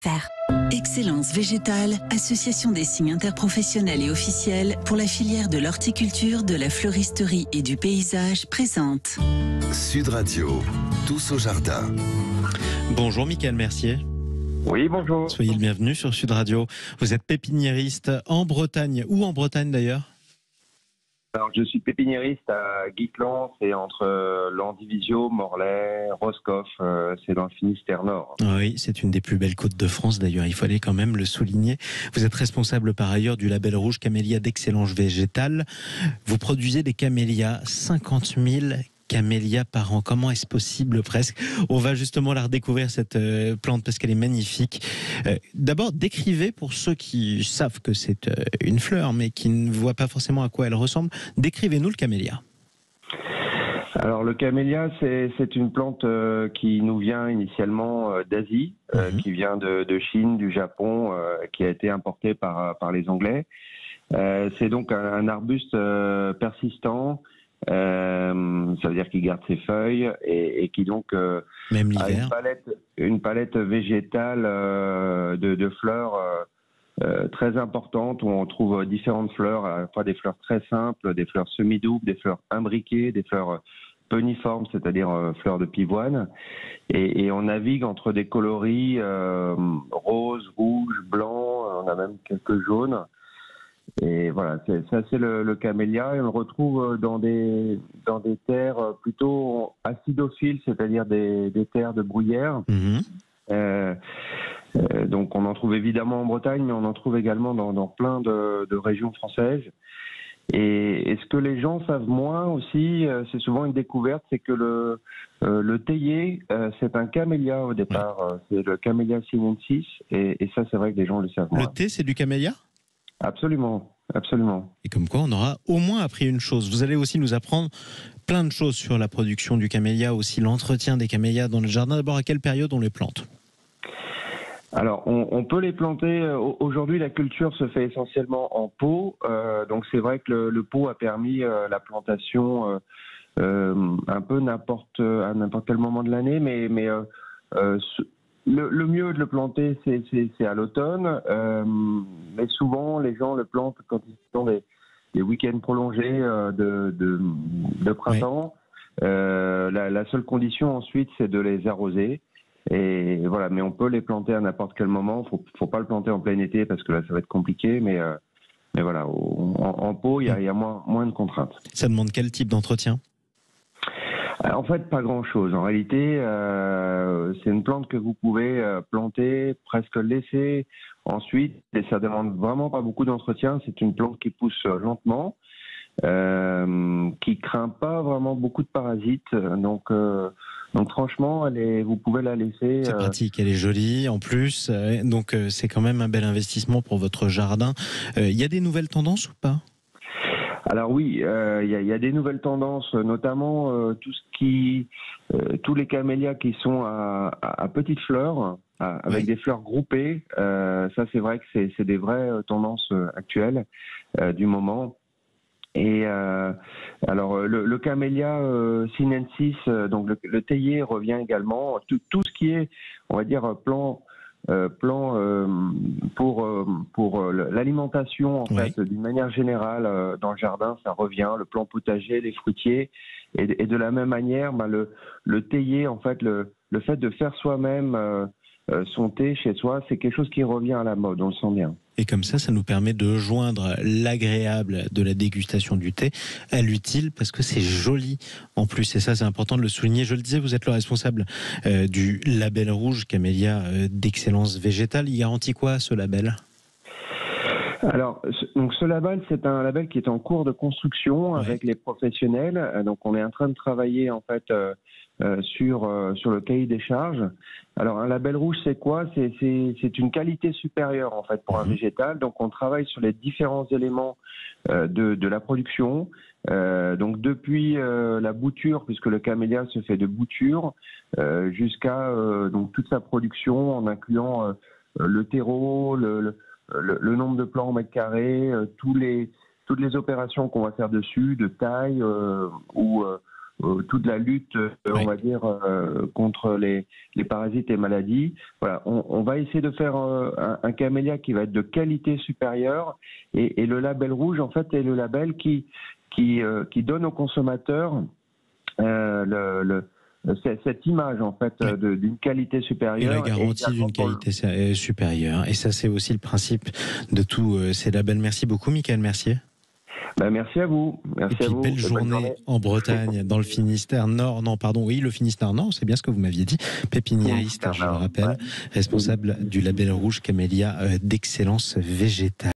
Faire. Excellence Végétale, association des signes interprofessionnels et officiels pour la filière de l'horticulture, de la fleuristerie et du paysage présente. Sud Radio, tous au jardin. Bonjour Mickaël Mercier. Oui, bonjour. Soyez le bienvenu sur Sud Radio. Vous êtes pépiniériste en Bretagne. Où en Bretagne d'ailleurs ? Alors, je suis pépiniériste à Guitlan, c'est entre Landivisio, Morlaix, Roscoff, c'est dans le Finistère Nord. Oui, c'est une des plus belles côtes de France d'ailleurs, il fallait quand même le souligner. Vous êtes responsable par ailleurs du label rouge Camélia d'excellence végétale. Vous produisez des camélias, 50 000 camélias par an. Comment est-ce possible presque ? On va justement la redécouvrir cette plante parce qu'elle est magnifique. D'abord, décrivez pour ceux qui savent que c'est une fleur mais qui ne voient pas forcément à quoi elle ressemble. Décrivez-nous le camélia. Alors le camélia, c'est une plante qui nous vient initialement d'Asie, qui vient de Chine, du Japon, qui a été importée par les Anglais. C'est donc un arbuste persistant. Ça veut dire qu'il garde ses feuilles et qui donc Même a l'hiver. une palette végétale de fleurs très importante où on trouve différentes fleurs, à la fois des fleurs très simples, des fleurs semi-doubles, des fleurs imbriquées, des fleurs peniformes, c'est-à-dire fleurs de pivoine, et on navigue entre des coloris roses, rouges, blancs, on a même quelques jaunes. Et voilà, ça c'est le camélia, et on le retrouve dans des terres plutôt acidophiles, c'est-à-dire des terres de bruyère. Donc on en trouve évidemment en Bretagne, mais on en trouve également dans plein de régions françaises. Et ce que les gens savent moins aussi, c'est souvent une découverte, c'est que le théier, c'est un camélia au départ. C'est le Camellia sinensis, et ça c'est vrai que les gens le savent moins. Le thé, c'est du camélia ? Absolument, absolument. Et comme quoi, on aura au moins appris une chose. Vous allez aussi nous apprendre plein de choses sur la production du camélia, aussi l'entretien des camélias dans le jardin. D'abord, à quelle période on les plante ? Alors, on peut les planter. Aujourd'hui, la culture se fait essentiellement en pot. Donc, c'est vrai que le pot a permis la plantation un peu à n'importe quel moment de l'année. Mais le mieux de le planter, c'est à l'automne. Mais souvent, les gens le plantent quand ils ont des week-ends prolongés de printemps. Oui. La seule condition ensuite, c'est de les arroser. Et voilà, mais on peut les planter à n'importe quel moment. Faut pas le planter en plein été parce que là, ça va être compliqué. Mais voilà, en pot, il y a moins de contraintes. Ça demande quel type d'entretien ? En fait, pas grand-chose. En réalité, c'est une plante que vous pouvez planter, presque laisser ensuite, et ça demande vraiment pas beaucoup d'entretien. C'est une plante qui pousse lentement, qui craint pas vraiment beaucoup de parasites. Donc franchement, vous pouvez la laisser. C'est pratique, elle est jolie en plus. Donc c'est quand même un bel investissement pour votre jardin. Il y a des nouvelles tendances ou pas ? Alors oui, il y a des nouvelles tendances, notamment tous les camélias qui sont à petites fleurs, avec des fleurs groupées. Ça, c'est vrai que c'est des vraies tendances actuelles du moment. Et alors le Camellia sinensis, donc le théier revient également. Tout ce qui est, on va dire, plan pour l'alimentation en fait, d'une manière générale dans le jardin, ça revient. Le plan potager, les fruitiers, et de la même manière, le théier, en fait, le fait de faire soi-même son thé chez soi, c'est quelque chose qui revient à la mode, on le sent bien. Et comme ça nous permet de joindre l'agréable de la dégustation du thé à l'utile, parce que c'est joli en plus. Et ça, c'est important de le souligner. Je le disais, vous êtes le responsable du label rouge Camélia d'excellence végétale. Il garantit quoi, ce label ? Alors, donc ce label, c'est un label qui est en cours de construction avec les professionnels. Donc, on est en train de travailler en fait sur le cahier des charges. Alors, un label rouge, c'est quoi ? C'est une qualité supérieure en fait pour un végétal. Donc, on travaille sur les différents éléments de la production. Donc, depuis la bouture, puisque le camélia se fait de bouture, jusqu'à donc toute sa production, en incluant le terreau, le nombre de plants en mètre carré, toutes les opérations qu'on va faire dessus, de taille ou toute la lutte, on va dire, contre les parasites et maladies. Voilà, on va essayer de faire un camélia qui va être de qualité supérieure, et le label rouge, en fait, est le label qui donne aux consommateurs cette image, en fait, d'une qualité supérieure. Et la garantie d'une qualité supérieure. Et ça, c'est aussi le principe de tous ces labels. Merci beaucoup, Michael Mercier. Merci à vous. Merci à vous. Belle journée en Bretagne, dans le Finistère Nord. Non, pardon, oui, le Finistère Nord, c'est bien ce que vous m'aviez dit. Pépiniériste, je le rappelle, responsable du label rouge Camélia d'excellence végétale.